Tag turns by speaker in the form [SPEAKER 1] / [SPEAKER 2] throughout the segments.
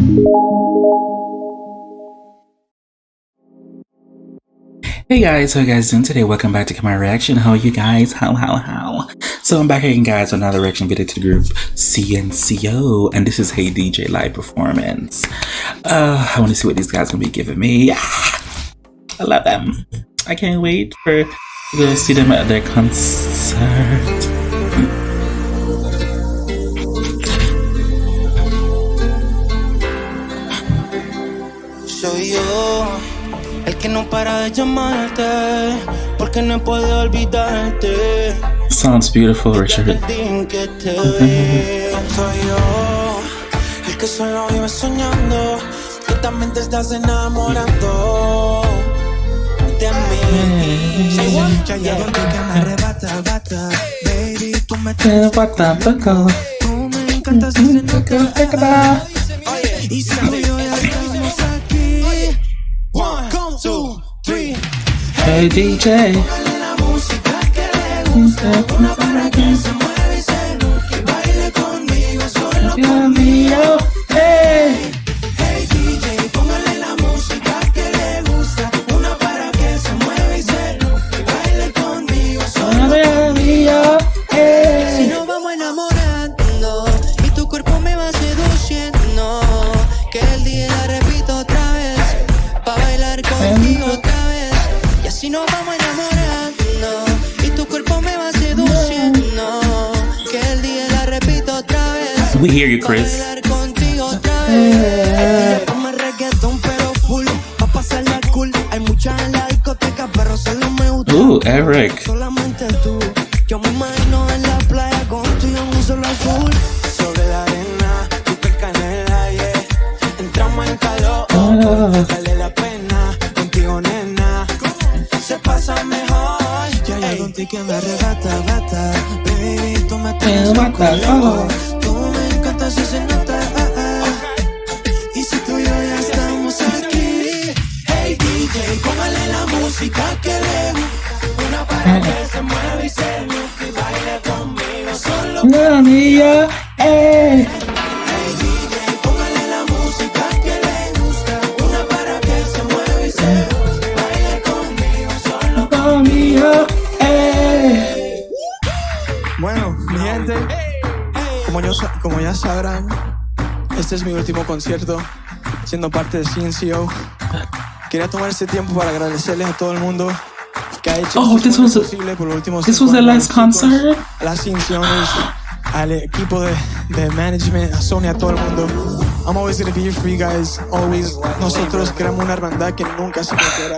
[SPEAKER 1] Hey guys, how you guys doing today? Welcome back to my reaction. How are you guys? How? So I'm back again, guys, with another reaction video to the group CNCO, and this is Hey DJ live performance. I want to see what these guys gonna be giving me. I love them. I can't wait to see them at their concert.
[SPEAKER 2] Soy yo el que no para de llamarte porque no puedo olvidarte.
[SPEAKER 1] Sounds beautiful, Richard.
[SPEAKER 2] Soy yo el que solo vive soñando, que también te estás enamorando de mí. Ya llegó el que me arrebata, bata. Baby, tú me tienes tú me encantas y se nota. Y si tú y yo ya estamos aquí. 1, 2, 3.
[SPEAKER 1] Hey DJ,
[SPEAKER 2] Póngale la música que le gusta, una para que se mueva y se luque, baile conmigo solo conmigo.
[SPEAKER 1] hey.
[SPEAKER 2] Hey DJ, póngale la música que le gusta, una para que se mueva y se luque, baile conmigo solo conmigo. Si nos vamos enamorando y tu cuerpo me va seduciendo, que el día la repito otra vez, pa' bailar contigo otra vez. Y así nos vamos enamorando y tu cuerpo me va seduciendo, que el día la repito otra vez.
[SPEAKER 1] We hear you, Chris.
[SPEAKER 2] Pa' bailar contigo otra vez. Ponme reggaetón pero full, pa' pasarla cool. Hay muchas en la discoteca pero solo me gusta.
[SPEAKER 1] Eric.
[SPEAKER 2] Solamente tú. Yo me imagino en la playa contigo en un solo azul. Sobre la arena, tu piel canela, yeah. Entramos en calor, vale la pena. Contigo, nena, se pasa mejor. Ya hay algo en ti que me arrebata, bata. Baby, tú me tienes loco. Tú me encantas y se nota. Y si tú y yo ya estamos aquí. Hey DJ, póngale la música que le gusta, una para que se mueva y se luque y baile conmigo solo. Hey DJ, póngale la música que le gusta, una para que se mueva y se luque y baile conmigo solo conmigo.
[SPEAKER 3] Bueno, mi gente, como ya sabrán, este es mi último concierto siendo parte de CNCO. Quería tomar este tiempo para agradecerles a todo el mundo que ha hecho
[SPEAKER 1] this was
[SPEAKER 3] posible por los últimos
[SPEAKER 1] This was the last concert?
[SPEAKER 3] a las cinciones, al equipo de management, a Sony, a todo el mundo. I'm always gonna be here for you guys, always. Nosotros creamos una hermandad que nunca se puede.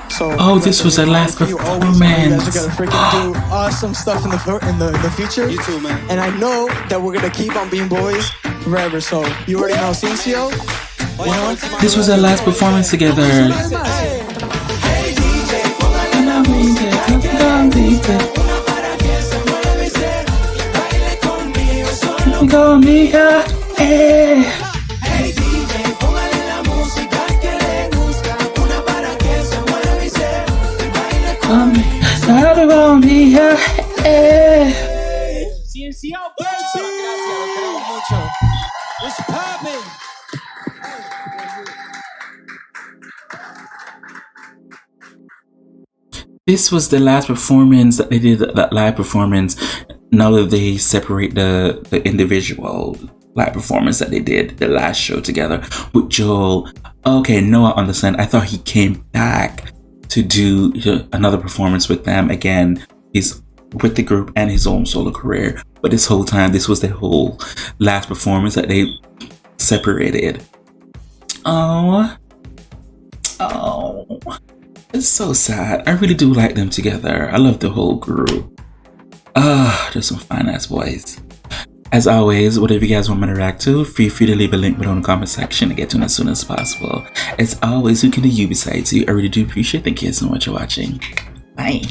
[SPEAKER 3] So,
[SPEAKER 1] this was the last
[SPEAKER 3] you guys
[SPEAKER 1] performance.
[SPEAKER 3] are gonna freaking do awesome stuff in the future.
[SPEAKER 2] You too, man.
[SPEAKER 3] And I know that we're gonna keep on being boys forever. So you already know CNCO. You know?
[SPEAKER 1] This was their last performance together.
[SPEAKER 2] Hey DJ, póngale la música que le gusta, una para que se mueva y se luque y baile conmigo solo. Hey DJ, póngale la música que le gusta, una para que se mueva y se luque y baile conmigo. CNCO, gracias, lo queremos mucho. What's poppin'?
[SPEAKER 1] This was the last performance that they did, that live performance. Now that they separate the individual live performance that they did, the last show together with Joel. Okay, no, I understand. I thought he came back to do another performance with them again. He's with the group and his own solo career. But this whole time, this was the whole last performance that they separated. Oh. It's so sad. I really do like them together. I love the whole group. There's some fine ass boys. As always, whatever you guys want me to react to, feel free to leave a link below in the comment section to get to them as soon as possible. As always, who can do you besides you? I really do appreciate it. Thank you so much for watching. Bye.